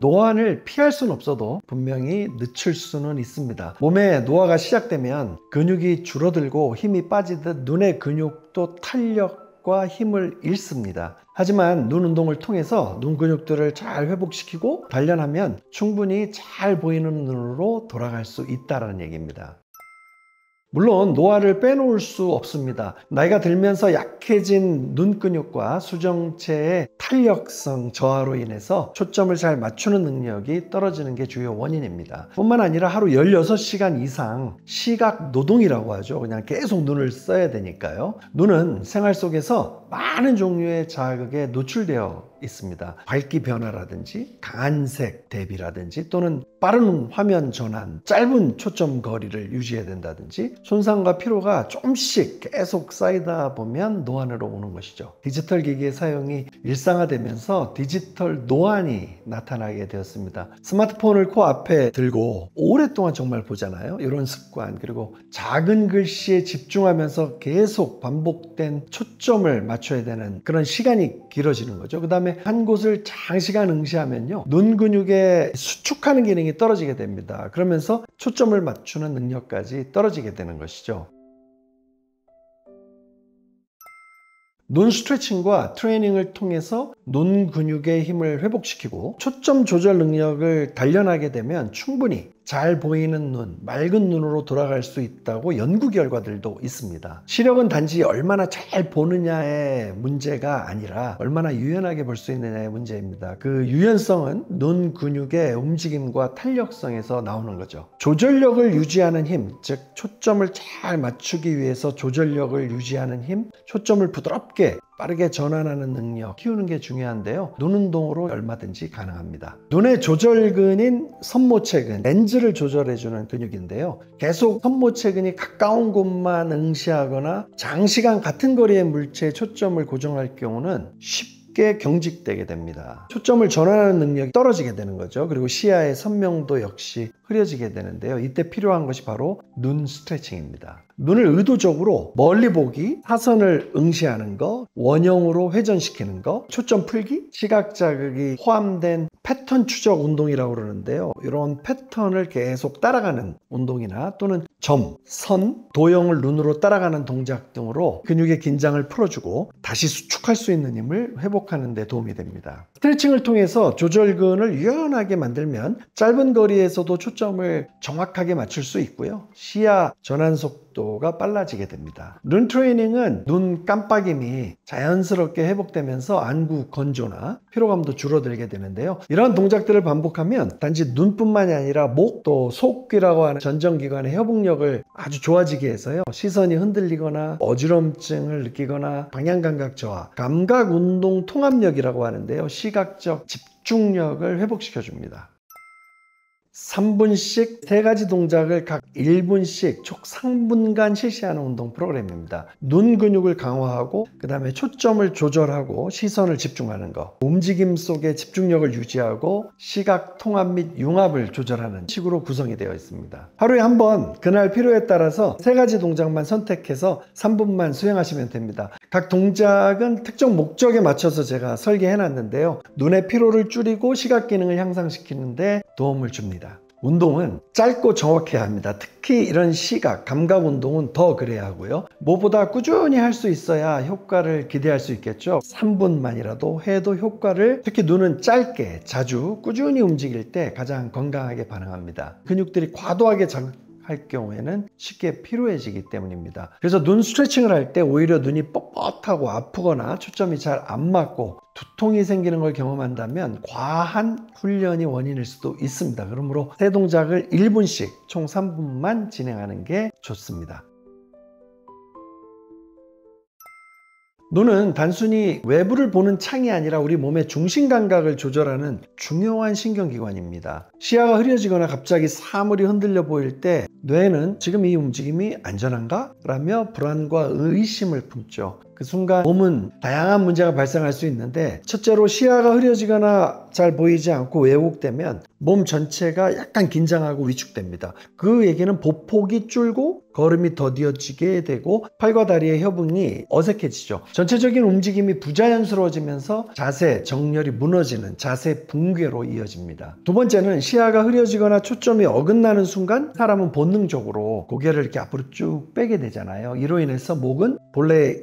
노안을 피할 수는 없어도 분명히 늦출 수는 있습니다. 몸에 노화가 시작되면 근육이 줄어들고 힘이 빠지듯 눈의 근육도 탄력과 힘을 잃습니다. 하지만 눈 운동을 통해서 눈 근육들을 잘 회복시키고 단련하면 충분히 잘 보이는 눈으로 돌아갈 수 있다는 얘기입니다. 물론 노화를 빼놓을 수 없습니다. 나이가 들면서 약해진 눈 근육과 수정체의 탄력성 저하로 인해서 초점을 잘 맞추는 능력이 떨어지는 게 주요 원인입니다. 뿐만 아니라 하루 16시간 이상 시각 노동이라고 하죠. 그냥 계속 눈을 써야 되니까요. 눈은 생활 속에서 많은 종류의 자극에 노출되어 있습니다. 밝기 변화라든지 강한 색 대비라든지 또는 빠른 화면 전환, 짧은 초점 거리를 유지해야 된다든지 손상과 피로가 조금씩 계속 쌓이다 보면 노안으로 오는 것이죠. 디지털 기기의 사용이 일상화되면서 디지털 노안이 나타나게 되었습니다. 스마트폰을 코앞에 들고 오랫동안 정말 보잖아요. 이런 습관, 그리고 작은 글씨에 집중하면서 계속 반복된 초점을 맞춰야 되는 그런 시간이 길어지는 거죠. 그 다음에 한 곳을 장시간 응시하면요, 눈 근육의 수축하는 기능이 떨어지게 됩니다. 그러면서 초점을 맞추는 능력까지 떨어지게 되는 것이죠. 눈 스트레칭과 트레이닝을 통해서 눈 근육의 힘을 회복시키고 초점 조절 능력을 단련하게 되면 충분히 잘 보이는 눈, 맑은 눈으로 돌아갈 수 있다고 연구 결과들도 있습니다. 시력은 단지 얼마나 잘 보느냐의 문제가 아니라 얼마나 유연하게 볼 수 있느냐의 문제입니다. 그 유연성은 눈 근육의 움직임과 탄력성에서 나오는 거죠. 조절력을 유지하는 힘, 즉 초점을 잘 맞추기 위해서 조절력을 유지하는 힘, 초점을 부드럽게 빠르게 전환하는 능력 키우는 게 중요한데요. 눈 운동으로 얼마든지 가능합니다. 눈의 조절근인 선모체근, 렌즈를 조절해주는 근육인데요. 계속 선모체근이 가까운 곳만 응시하거나 장시간 같은 거리의 물체에 초점을 고정할 경우는 쉽게 경직되게 됩니다. 초점을 전환하는 능력이 떨어지게 되는 거죠. 그리고 시야의 선명도 역시 흐려지게 되는데요. 이때 필요한 것이 바로 눈 스트레칭입니다. 눈을 의도적으로 멀리 보기, 사선을 응시하는 거, 원형으로 회전시키는 거, 초점 풀기, 시각 자극이 포함된 패턴 추적 운동이라고 그러는데요. 이런 패턴을 계속 따라가는 운동이나 또는 점, 선, 도형을 눈으로 따라가는 동작 등으로 근육의 긴장을 풀어주고 다시 수축할 수 있는 힘을 회복하는 데 도움이 됩니다. 스트레칭을 통해서 조절근을 유연하게 만들면 짧은 거리에서도 초점을 정확하게 맞출 수 있고요. 시야 전환 속도가 빨라지게 됩니다. 눈 트레이닝은 눈 깜빡임이 자연스럽게 회복되면서 안구 건조나 피로감도 줄어들게 되는데요. 이런 동작들을 반복하면 단지 눈뿐만이 아니라 목, 또 속귀라고 하는 전정기관의 협응력을 아주 좋아지게 해서요. 시선이 흔들리거나 어지럼증을 느끼거나 방향감각 저하, 감각운동 통합력이라고 하는데요. 시각적 집중력을 회복시켜 줍니다. 3분씩 3가지 동작을 각 1분씩 총 3분간 실시하는 운동 프로그램입니다. 눈 근육을 강화하고 그 다음에 초점을 조절하고 시선을 집중하는 거, 움직임 속에 집중력을 유지하고 시각 통합 및 융합을 조절하는 식으로 구성이 되어 있습니다. 하루에 한 번 그날 필요에 따라서 3가지 동작만 선택해서 3분만 수행하시면 됩니다. 각 동작은 특정 목적에 맞춰서 제가 설계해 놨는데요. 눈의 피로를 줄이고 시각 기능을 향상시키는데 도움을 줍니다. 운동은 짧고 정확해야 합니다. 특히 이런 시각, 감각 운동은 더 그래야 하고요. 무엇보다 꾸준히 할 수 있어야 효과를 기대할 수 있겠죠. 3분만이라도 해도 효과를, 특히 눈은 짧게 자주 꾸준히 움직일 때 가장 건강하게 반응합니다. 근육들이 과도하게 할 경우에는 쉽게 피로해지기 때문입니다. 그래서 눈 스트레칭을 할 때 오히려 눈이 뻣뻣하고 아프거나 초점이 잘 안 맞고 두통이 생기는 걸 경험한다면 과한 훈련이 원인일 수도 있습니다. 그러므로 3동작을 1분씩 총 3분만 진행하는 게 좋습니다. 눈은 단순히 외부를 보는 창이 아니라 우리 몸의 중심 감각을 조절하는 중요한 신경기관입니다. 시야가 흐려지거나 갑자기 사물이 흔들려 보일 때 뇌는 지금 이 움직임이 안전한가? 라며 불안과 의심을 품죠. 그 순간 몸은 다양한 문제가 발생할 수 있는데, 첫째로 시야가 흐려지거나 잘 보이지 않고 왜곡되면 몸 전체가 약간 긴장하고 위축됩니다. 그 얘기는 보폭이 줄고 걸음이 더디어지게 되고 팔과 다리의 협응이 어색해지죠. 전체적인 움직임이 부자연스러워지면서 자세, 정렬이 무너지는 자세 붕괴로 이어집니다. 두 번째는 시야가 흐려지거나 초점이 어긋나는 순간 사람은 본능적으로 고개를 이렇게 앞으로 쭉 빼게 되잖아요. 이로 인해서 목은 본래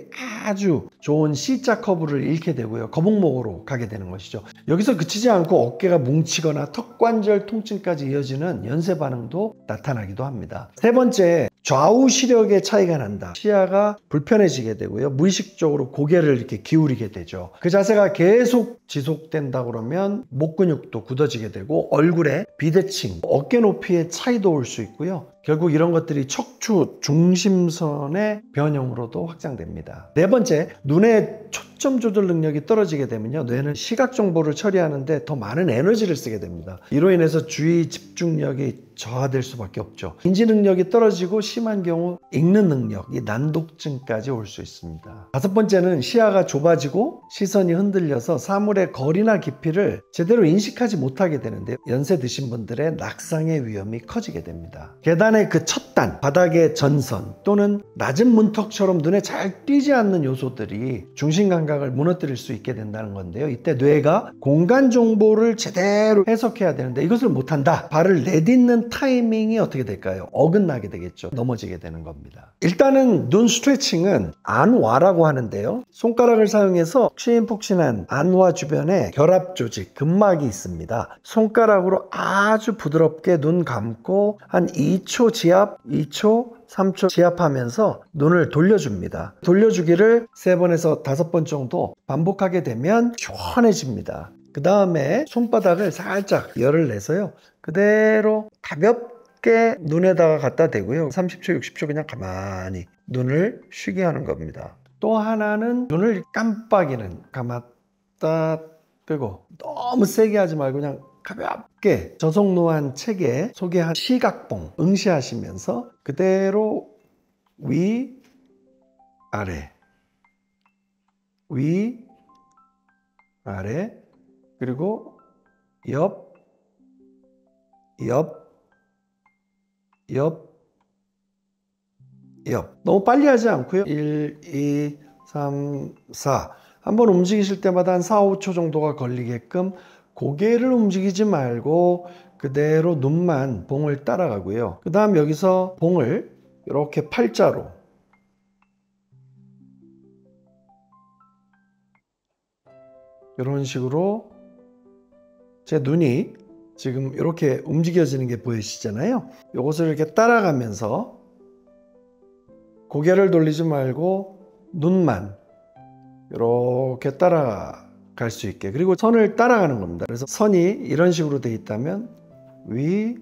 아주 좋은 C자 커브를 잃게 되고요. 거북목으로 가게 되는 것이죠. 여기서 그치지 않고 어깨가 뭉치거나 턱관절 통증까지 이어지는 연쇄 반응도 나타나기도 합니다. 세 번째, 좌우 시력의 차이가 난다. 시야가 불편해지게 되고요. 무의식적으로 고개를 이렇게 기울이게 되죠. 그 자세가 계속 지속된다 그러면 목 근육도 굳어지게 되고 얼굴에 비대칭, 어깨 높이의 차이도 올 수 있고요. 결국 이런 것들이 척추 중심선의 변형으로도 확장됩니다. 네 번째, 눈의 초점 조절 능력이 떨어지게 되면요, 뇌는 시각 정보를 처리하는데 더 많은 에너지를 쓰게 됩니다. 이로 인해서 주의 집중력이 저하될 수밖에 없죠. 인지 능력이 떨어지고 심한 경우 읽는 능력, 이 난독증까지 올 수 있습니다. 다섯 번째는 시야가 좁아지고 시선이 흔들려서 사물의 거리나 깊이를 제대로 인식하지 못하게 되는데, 연세 드신 분들의 낙상의 위험이 커지게 됩니다. 계단의 그 첫 단, 바닥의 전선 또는 낮은 문턱처럼 눈에 잘 띄지 않는 요소들이 중심 감각을 무너뜨릴 수 있게 된다는 건데요. 이때 뇌가 공간 정보를 제대로 해석해야 되는데 이것을 못한다. 발을 내딛는 타이밍이 어떻게 될까요? 어긋나게 되겠죠. 넘어지게 되는 겁니다. 일단은 눈 스트레칭은 안와라고 하는데요. 손가락을 사용해서 푹신푹신한 안와 주변에 결합 조직, 근막이 있습니다. 손가락으로 아주 부드럽게 눈 감고 한 2초 지압, 2초, 3초 지압하면서 눈을 돌려줍니다. 돌려주기를 3번에서 5번 정도 반복하게 되면 시원해집니다. 그 다음에 손바닥을 살짝 열을 내서요, 그대로 가볍게 눈에다가 갖다 대고요, 30초, 60초 그냥 가만히 눈을 쉬게 하는 겁니다. 또 하나는 눈을 깜빡이는, 감았다 끄고, 너무 세게 하지 말고 그냥 가볍게 저속노안 책에 소개한 시각봉 응시하시면서 그대로 위, 아래, 위, 아래, 그리고 옆, 옆, 옆, 옆. 너무 빨리 하지 않고요. 1, 2, 3, 4. 한번 움직이실 때마다 한 4, 5초 정도가 걸리게끔 고개를 움직이지 말고 그대로 눈만 봉을 따라가고요. 그 다음 여기서 봉을 이렇게 팔자로 이런 식으로, 제 눈이 지금 이렇게 움직여지는 게 보이시잖아요. 이것을 이렇게 따라가면서 고개를 돌리지 말고 눈만 이렇게 따라갈 수 있게, 그리고 선을 따라가는 겁니다. 그래서 선이 이런 식으로 되어 있다면 위,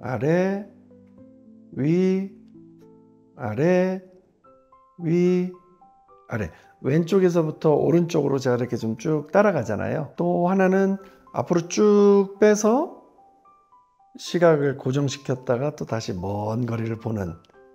아래, 위, 아래, 위, 아래. 왼쪽에서부터 오른쪽으로 제가 이렇게 좀 쭉 따라가잖아요. 또 하나는 앞으로 쭉 빼서 시각을 고정시켰다가 또 다시 먼 거리를 보는,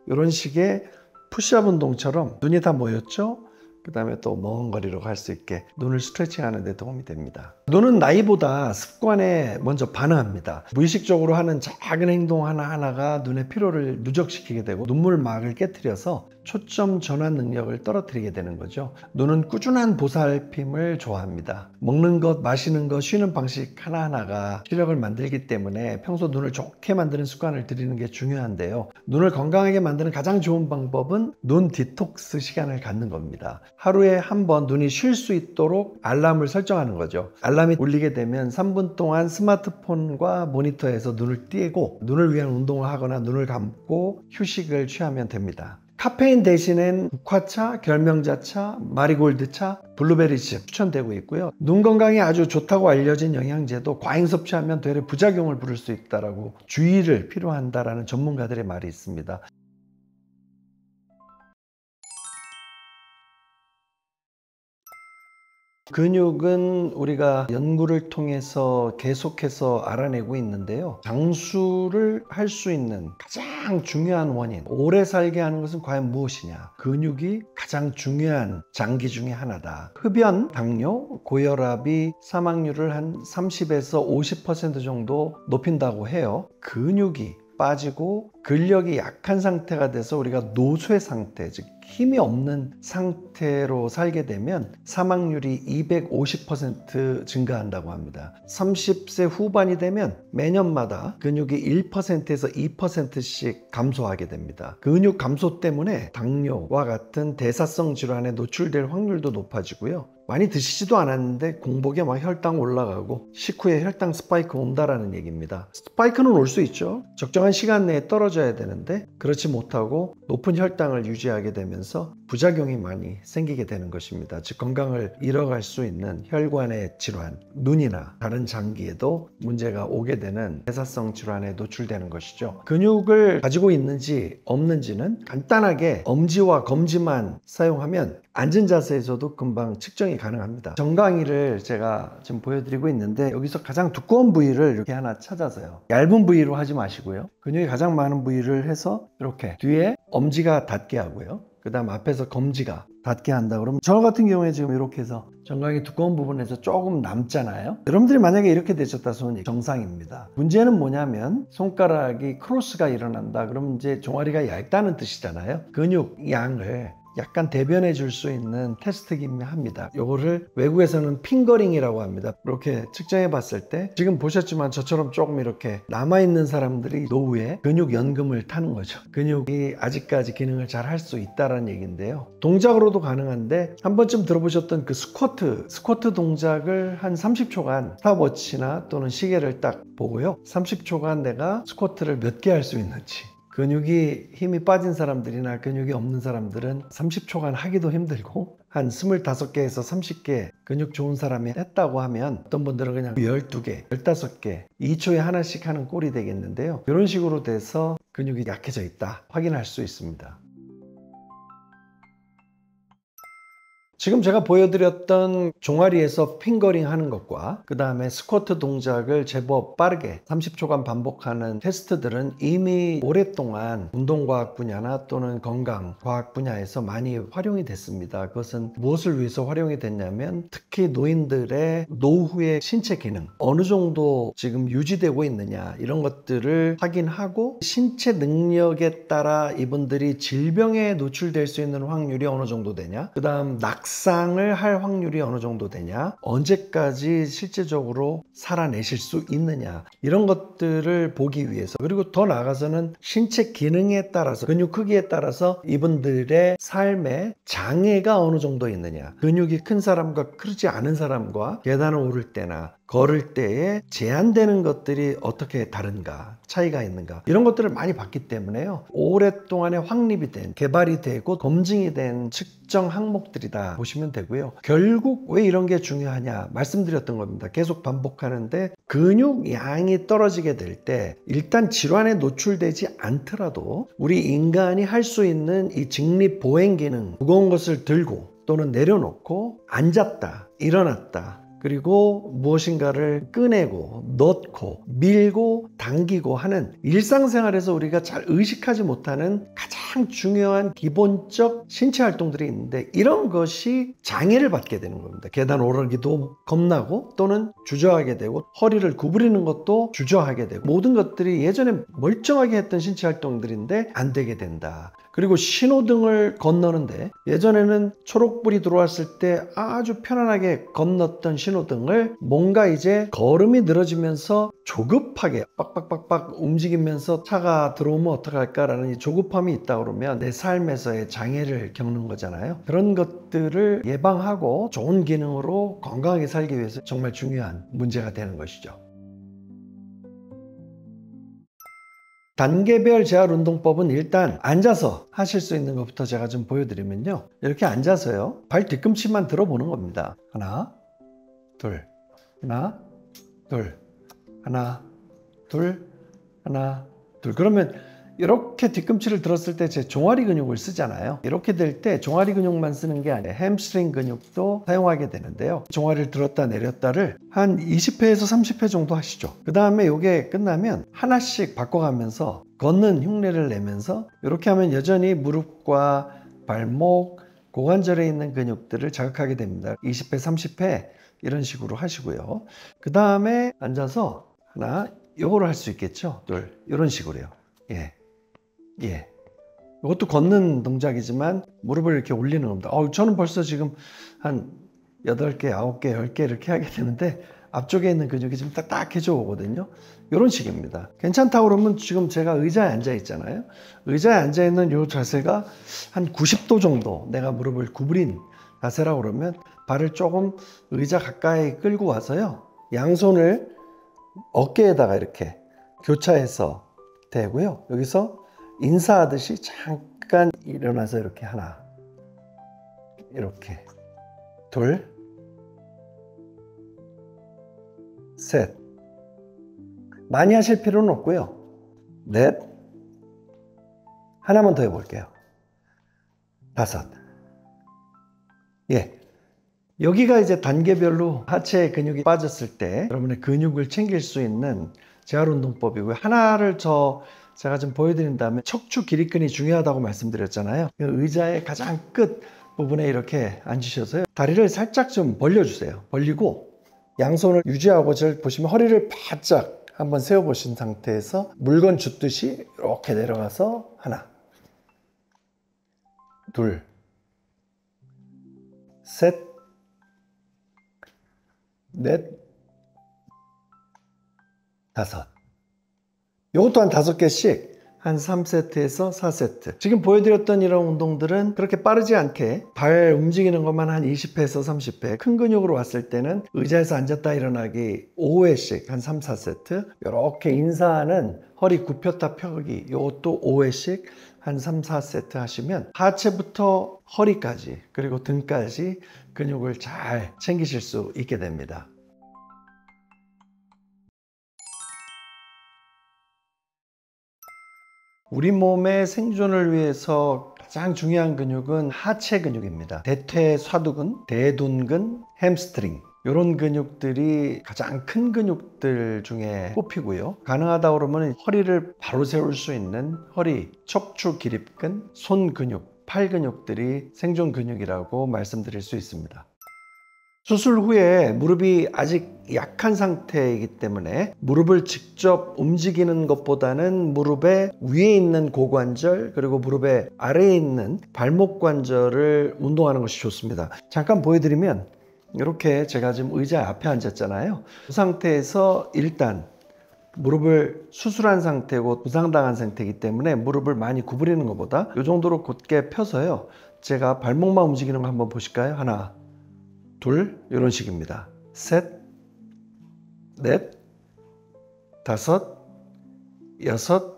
이런 식의 푸시업 운동처럼 눈이 다 모였죠? 그 다음에 또 먼 거리로 갈 수 있게 눈을 스트레칭하는 데 도움이 됩니다. 눈은 나이보다 습관에 먼저 반응합니다. 무의식적으로 하는 작은 행동 하나하나가 눈의 피로를 누적시키게 되고 눈물막을 깨트려서 초점 전환 능력을 떨어뜨리게 되는 거죠. 눈은 꾸준한 보살핌을 좋아합니다. 먹는 것, 마시는 것, 쉬는 방식 하나하나가 시력을 만들기 때문에 평소 눈을 좋게 만드는 습관을 들이는 게 중요한데요. 눈을 건강하게 만드는 가장 좋은 방법은 눈 디톡스 시간을 갖는 겁니다. 하루에 한 번 눈이 쉴 수 있도록 알람을 설정하는 거죠. 알람이 울리게 되면 3분 동안 스마트폰과 모니터에서 눈을 띄고 눈을 위한 운동을 하거나 눈을 감고 휴식을 취하면 됩니다. 카페인 대신엔 국화차, 결명자차, 마리골드차, 블루베리차 추천되고 있고요. 눈 건강에 아주 좋다고 알려진 영양제도 과잉 섭취하면 되레 부작용을 부를 수 있다고 주의를 필요한다라는 전문가들의 말이 있습니다. 근육은 우리가 연구를 통해서 계속해서 알아내고 있는데요. 장수를 할 수 있는 가장 중요한 원인, 오래 살게 하는 것은 과연 무엇이냐? 근육이 가장 중요한 장기 중에 하나다. 흡연, 당뇨, 고혈압이 사망률을 한 30에서 50% 정도 높인다고 해요. 근육이 빠지고 근력이 약한 상태가 돼서 우리가 노쇠 상태, 즉 힘이 없는 상태로 살게 되면 사망률이 250% 증가한다고 합니다. 30세 후반이 되면 매년마다 근육이 1%에서 2%씩 감소하게 됩니다. 근육 감소 때문에 당뇨와 같은 대사성 질환에 노출될 확률도 높아지고요. 많이 드시지도 않았는데 공복에 막 혈당 올라가고 식후에 혈당 스파이크 온다라는 얘기입니다. 스파이크는 올 수 있죠. 적정한 시간 내에 떨어져야 되는데 그렇지 못하고 높은 혈당을 유지하게 되면서 부작용이 많이 생기게 되는 것입니다. 즉 건강을 잃어갈 수 있는 혈관의 질환, 눈이나 다른 장기에도 문제가 오게 되는 대사성 질환에 노출되는 것이죠. 근육을 가지고 있는지 없는지는 간단하게 엄지와 검지만 사용하면 앉은 자세에서도 금방 측정이 가능합니다. 정강이를 제가 지금 보여드리고 있는데 여기서 가장 두꺼운 부위를 이렇게 하나 찾아서요. 얇은 부위로 하지 마시고요. 근육이 가장 많은 부위를 해서 이렇게 뒤에 엄지가 닿게 하고요. 그 다음 앞에서 검지가 닿게 한다 그러면 저 같은 경우에 지금 이렇게 해서 정강이 두꺼운 부분에서 조금 남잖아요. 여러분들이 만약에 이렇게 되셨다 손이 정상입니다. 문제는 뭐냐면 손가락이 크로스가 일어난다 그러면 이제 종아리가 얇다는 뜻이잖아요. 근육 양을 약간 대변해 줄 수 있는 테스트이긴 합니다. 요거를 외국에서는 핑거링이라고 합니다. 이렇게 측정해 봤을 때 지금 보셨지만 저처럼 조금 이렇게 남아있는 사람들이 노후에 근육 연금을 타는 거죠. 근육이 아직까지 기능을 잘 할 수 있다는 얘기인데요. 동작으로도 가능한데 한 번쯤 들어보셨던 그 스쿼트 동작을 한 30초간 스탑워치나 또는 시계를 딱 보고요. 30초간 내가 스쿼트를 몇 개 할 수 있는지, 근육이 힘이 빠진 사람들이나 근육이 없는 사람들은 30초간 하기도 힘들고 한 25개에서 30개 근육 좋은 사람이 했다고 하면 어떤 분들은 그냥 12개, 15개, 2초에 하나씩 하는 꼴이 되겠는데요. 이런 식으로 돼서 근육이 약해져 있다 확인할 수 있습니다. 지금 제가 보여드렸던 종아리에서 핑거링 하는 것과 그 다음에 스쿼트 동작을 제법 빠르게 30초간 반복하는 테스트들은 이미 오랫동안 운동과학 분야나 또는 건강과학 분야에서 많이 활용이 됐습니다. 그것은 무엇을 위해서 활용이 됐냐면 특히 노인들의 노후의 신체 기능 어느 정도 지금 유지되고 있느냐 이런 것들을 확인하고 신체 능력에 따라 이분들이 질병에 노출될 수 있는 확률이 어느 정도 되냐, 그 다음 낙상을 할 확률이 어느 정도 되냐, 언제까지 실제적으로 살아내실 수 있느냐 이런 것들을 보기 위해서, 그리고 더 나아가서는 신체 기능에 따라서 근육 크기에 따라서 이분들의 삶에 장애가 어느 정도 있느냐, 근육이 큰 사람과 크지 않은 사람과 계단을 오를 때나 걸을 때에 제한되는 것들이 어떻게 다른가, 차이가 있는가 이런 것들을 많이 봤기 때문에요. 오랫동안에 확립이 된, 개발이 되고 검증이 된 측정 항목들이다 보시면 되고요. 결국 왜 이런 게 중요하냐 말씀드렸던 겁니다. 계속 반복하는데 근육 양이 떨어지게 될 때 일단 질환에 노출되지 않더라도 우리 인간이 할 수 있는 이 직립보행 기능, 무거운 것을 들고 또는 내려놓고 앉았다 일어났다 그리고 무엇인가를 꺼내고 넣고 밀고 당기고 하는 일상생활에서 우리가 잘 의식하지 못하는 가장 중요한 기본적 신체 활동들이 있는데 이런 것이 장애를 받게 되는 겁니다. 계단 오르기도 겁나고 또는 주저하게 되고 허리를 구부리는 것도 주저하게 되고 모든 것들이 예전에 멀쩡하게 했던 신체 활동들인데 안 되게 된다. 그리고 신호등을 건너는데 예전에는 초록불이 들어왔을 때 아주 편안하게 건넜던 신호등을 뭔가 이제 걸음이 늘어지면서 조급하게 빡빡빡빡 움직이면서 차가 들어오면 어떡할까라는 이 조급함이 있다 그러면 내 삶에서의 장애를 겪는 거잖아요. 그런 것들을 예방하고 좋은 기능으로 건강하게 살기 위해서 정말 중요한 문제가 되는 것이죠. 단계별 재활운동법은 일단 앉아서 하실 수 있는 것부터 제가 좀 보여드리면요. 이렇게 앉아서요. 발 뒤꿈치만 들어보는 겁니다. 하나, 둘, 하나, 둘, 하나, 둘, 하나, 둘. 그러면 이렇게 뒤꿈치를 들었을 때 제 종아리 근육을 쓰잖아요. 이렇게 될 때 종아리 근육만 쓰는 게 아니라 햄스트링 근육도 사용하게 되는데요. 종아리를 들었다 내렸다를 한 20회에서 30회 정도 하시죠. 그 다음에 이게 끝나면 하나씩 바꿔가면서 걷는 흉내를 내면서 이렇게 하면 여전히 무릎과 발목, 고관절에 있는 근육들을 자극하게 됩니다. 20회, 30회 이런 식으로 하시고요. 그 다음에 앉아서 하나, 요거를 할 수 있겠죠. 둘, 이런 식으로요. 예. 예. 이것도 걷는 동작이지만 무릎을 이렇게 올리는 겁니다. 저는 벌써 지금 한 8개, 9개, 10개 이렇게 하게 되는데 앞쪽에 있는 근육이 좀 딱딱해져 오거든요. 이런 식입니다. 괜찮다고 그러면 지금 제가 의자에 앉아 있잖아요. 의자에 앉아 있는 이 자세가 한 90도 정도 내가 무릎을 구부린 자세라고 그러면 발을 조금 의자 가까이 끌고 와서요. 양손을 어깨에다가 이렇게 교차해서 대고요. 여기서 인사하듯이 잠깐 일어나서 이렇게 하나, 이렇게 둘, 셋. 많이 하실 필요는 없고요. 넷. 하나만 더 해볼게요. 다섯. 예. 여기가 이제 단계별로 하체 근육이 빠졌을 때 여러분의 근육을 챙길 수 있는 재활운동법이고요. 하나를 제가 좀 보여드린다면 척추 기립근이 중요하다고 말씀드렸잖아요. 의자의 가장 끝 부분에 이렇게 앉으셔서요. 다리를 살짝 좀 벌려주세요. 벌리고 양손을 유지하고 보시면 허리를 바짝 한번 세워보신 상태에서 물건 줍듯이 이렇게 내려가서 하나, 둘, 셋, 넷, 다섯. 이것도 한 5개씩 한 3세트에서 4세트. 지금 보여드렸던 이런 운동들은 그렇게 빠르지 않게 발 움직이는 것만 한 20회에서 30회. 큰 근육으로 왔을 때는 의자에서 앉았다 일어나기 5회씩 한 3, 4세트. 이렇게 인사하는 허리 굽혔다 펴기. 이것도 5회씩 한 3, 4세트 하시면 하체부터 허리까지 그리고 등까지 근육을 잘 챙기실 수 있게 됩니다. 우리 몸의 생존을 위해서 가장 중요한 근육은 하체 근육입니다. 대퇴사두근, 대둔근, 햄스트링 이런 근육들이 가장 큰 근육들 중에 꼽히고요. 가능하다 그러면 허리를 바로 세울 수 있는 허리, 척추 기립근, 손 근육, 팔 근육들이 생존 근육이라고 말씀드릴 수 있습니다. 수술 후에 무릎이 아직 약한 상태이기 때문에 무릎을 직접 움직이는 것보다는 무릎의 위에 있는 고관절 그리고 무릎의 아래에 있는 발목 관절을 운동하는 것이 좋습니다. 잠깐 보여드리면 이렇게 제가 지금 의자 앞에 앉았잖아요. 그 상태에서 일단 무릎을 수술한 상태고 부상당한 상태이기 때문에 무릎을 많이 구부리는 것보다 이 정도로 곧게 펴서요. 제가 발목만 움직이는 거 한번 보실까요? 하나, 둘, 이런 식입니다. 셋, 넷, 다섯, 여섯,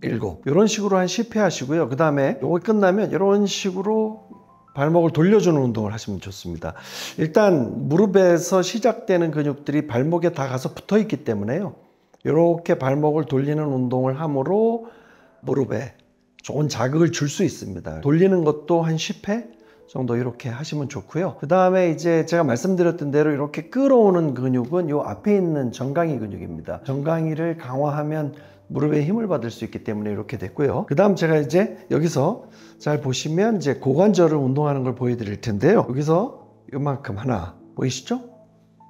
일곱. 이런 식으로 한 10회 하시고요. 그 다음에 이거 끝나면 이런 식으로 발목을 돌려주는 운동을 하시면 좋습니다. 일단 무릎에서 시작되는 근육들이 발목에 다 가서 붙어 있기 때문에요. 이렇게 발목을 돌리는 운동을 함으로 무릎에 좋은 자극을 줄 수 있습니다. 돌리는 것도 한 10회 정도 이렇게 하시면 좋고요. 그 다음에 이제 제가 말씀드렸던 대로 이렇게 끌어오는 근육은 이 앞에 있는 정강이 근육입니다. 정강이를 강화하면 무릎에 힘을 받을 수 있기 때문에 이렇게 됐고요. 그 다음 제가 이제 여기서 잘 보시면 이제 고관절을 운동하는 걸 보여드릴 텐데요. 여기서 이만큼 하나 보이시죠?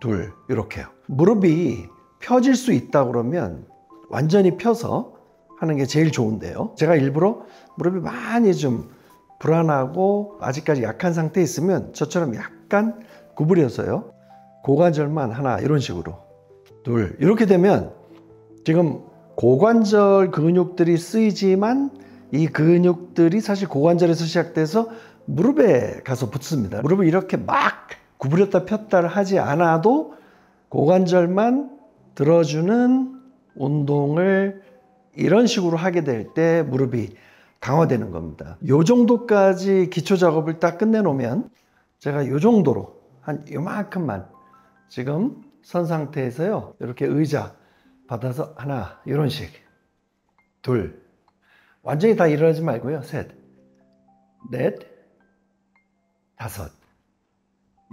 둘, 이렇게요. 무릎이 펴질 수 있다 그러면 완전히 펴서 하는 게 제일 좋은데요. 제가 일부러 무릎이 많이 좀 불안하고 아직까지 약한 상태에 있으면 저처럼 약간 구부려서요. 고관절만 하나 이런 식으로 둘 이렇게 되면 지금 고관절 근육들이 쓰이지만 이 근육들이 사실 고관절에서 시작돼서 무릎에 가서 붙습니다. 무릎을 이렇게 막 구부렸다 폈다 하지 않아도 고관절만 들어주는 운동을 이런 식으로 하게 될 때 무릎이 강화되는 겁니다. 요 정도까지 기초 작업을 딱 끝내놓으면 제가 요 정도로 한 요만큼만 지금 선 상태에서요. 이렇게 의자 받아서 하나 이런 식 둘, 완전히 다 일어나지 말고요. 셋, 넷, 다섯,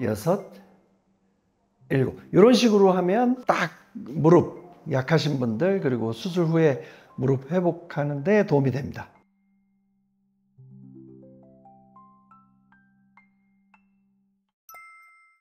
여섯, 일곱. 이런 식으로 하면 딱 무릎 약하신 분들 그리고 수술 후에 무릎 회복하는 데 도움이 됩니다.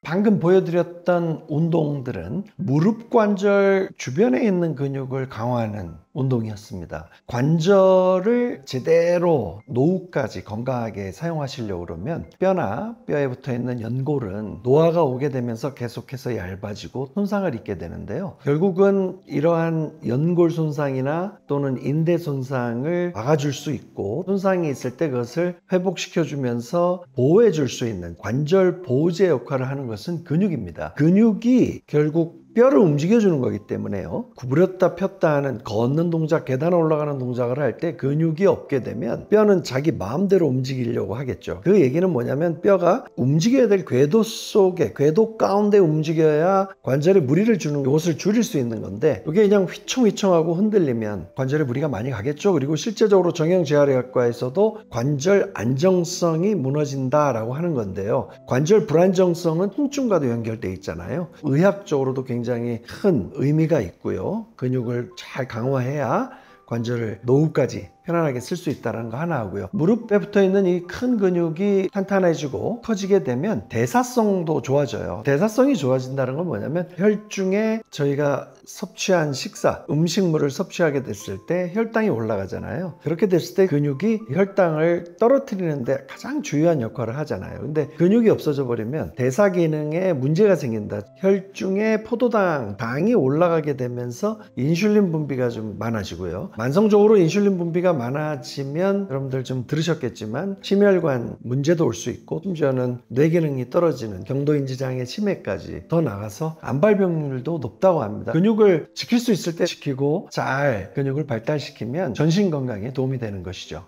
방금 보여드렸던 운동들은 무릎 관절 주변에 있는 근육을 강화하는 운동이었습니다. 관절을 제대로 노후까지 건강하게 사용하시려고 그러면 뼈나 뼈에 붙어 있는 연골은 노화가 오게 되면서 계속해서 얇아지고 손상을 입게 되는데요. 결국은 이러한 연골 손상이나 또는 인대 손상을 막아줄 수 있고 손상이 있을 때 그것을 회복시켜 주면서 보호해 줄 수 있는 관절 보호제 역할을 하는 것은 근육입니다. 근육이 결국 뼈를 움직여주는 거기 때문에요. 구부렸다 폈다 하는 걷는 동작, 계단 올라가는 동작을 할 때 근육이 없게 되면 뼈는 자기 마음대로 움직이려고 하겠죠. 그 얘기는 뭐냐면 뼈가 움직여야 될 궤도 속에, 궤도 가운데 움직여야 관절에 무리를 주는 것을 줄일 수 있는 건데 이게 그냥 휘청휘청하고 흔들리면 관절에 무리가 많이 가겠죠. 그리고 실제적으로 정형재활의학과에서도 관절 안정성이 무너진다라고 하는 건데요. 관절 불안정성은 통증과도 연결돼 있잖아요. 의학적으로도 굉장히 큰 의미가 있고요. 근육을 잘 강화해야 관절을 노후까지 편안하게 쓸 수 있다는 거 하나 하고요. 무릎에 붙어 있는 이 큰 근육이 탄탄해지고 커지게 되면 대사성도 좋아져요. 대사성이 좋아진다는 건 뭐냐면 혈중에 저희가 섭취한 식사, 음식물을 섭취하게 됐을 때 혈당이 올라가잖아요. 그렇게 됐을 때 근육이 혈당을 떨어뜨리는데 가장 중요한 역할을 하잖아요. 근데 근육이 없어져 버리면 대사 기능에 문제가 생긴다. 혈중에 포도당, 당이 올라가게 되면서 인슐린 분비가 좀 많아지고요. 만성적으로 인슐린 분비가 많아지면 여러분들 좀 들으셨겠지만 심혈관 문제도 올 수 있고 심지어는 뇌 기능이 떨어지는 경도인지 장애 치매까지 더 나가서 암발병률도 높다고 합니다. 근육을 지킬 수 있을 때 지키고 잘 근육을 발달시키면 전신 건강에 도움이 되는 것이죠.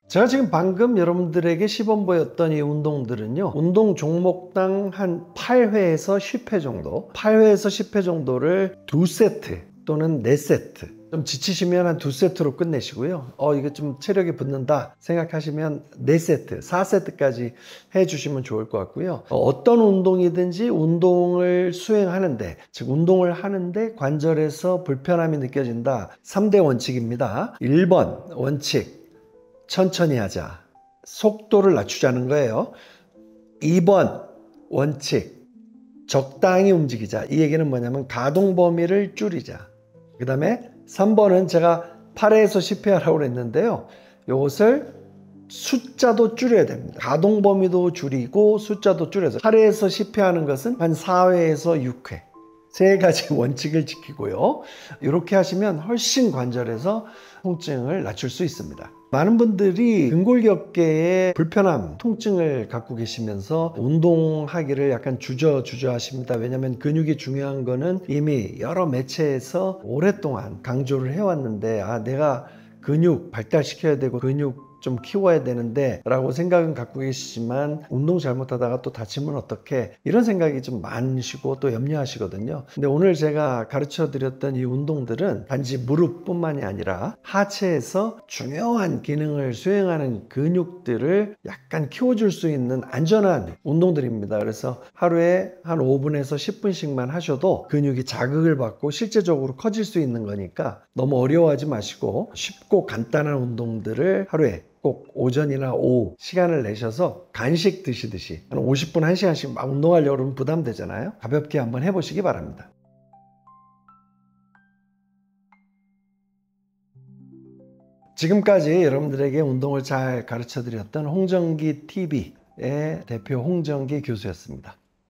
제가 지금 방금 여러분들에게 시범 보였던 이 운동들은요, 운동 종목당 한 8회에서 10회 정도, 8회에서 10회 정도를 2세트 또는 4세트, 좀 지치시면 한 2세트로 끝내시고요. 이게 좀 체력이 붙는다 생각하시면 4세트, 4세트까지 해주시면 좋을 것 같고요. 어떤 운동이든지 운동을 수행하는데, 즉 운동을 하는데 관절에서 불편함이 느껴진다. 3대 원칙입니다. 1번 원칙, 천천히 하자. 속도를 낮추자는 거예요. 2번 원칙, 적당히 움직이자. 이 얘기는 뭐냐면 가동 범위를 줄이자. 그 다음에 3번은 제가 8회에서 10회 하라고 했는데요. 이것을 숫자도 줄여야 됩니다. 가동 범위도 줄이고 숫자도 줄여서 8회에서 10회 하는 것은 한 4회에서 6회. 세 가지 원칙을 지키고요. 이렇게 하시면 훨씬 관절에서 통증을 낮출 수 있습니다. 많은 분들이 근골격계에 불편함, 통증을 갖고 계시면서 운동하기를 약간 주저주저 하십니다. 왜냐하면 근육이 중요한 거는 이미 여러 매체에서 오랫동안 강조를 해왔는데 내가 근육 발달시켜야 되고 근육 좀 키워야 되는데 라고 생각은 갖고 계시지만 운동 잘못하다가 또 다치면 어떡해, 이런 생각이 좀 많으시고 또 염려하시거든요. 근데 오늘 제가 가르쳐 드렸던 이 운동들은 단지 무릎뿐만이 아니라 하체에서 중요한 기능을 수행하는 근육들을 약간 키워줄 수 있는 안전한 운동들입니다. 그래서 하루에 한 5분에서 10분씩만 하셔도 근육이 자극을 받고 실제적으로 커질 수 있는 거니까 너무 어려워하지 마시고 쉽고 간단한 운동들을 하루에 꼭 오전이나 오후 시간을 내셔서 간식 드시듯이 한 50분, 1시간씩 막 운동하려고 그러면 부담되잖아요. 가볍게 한번 해보시기 바랍니다. 지금까지 여러분들에게 운동을 잘 가르쳐 드렸던 홍정기 TV의 대표 홍정기 교수였습니다.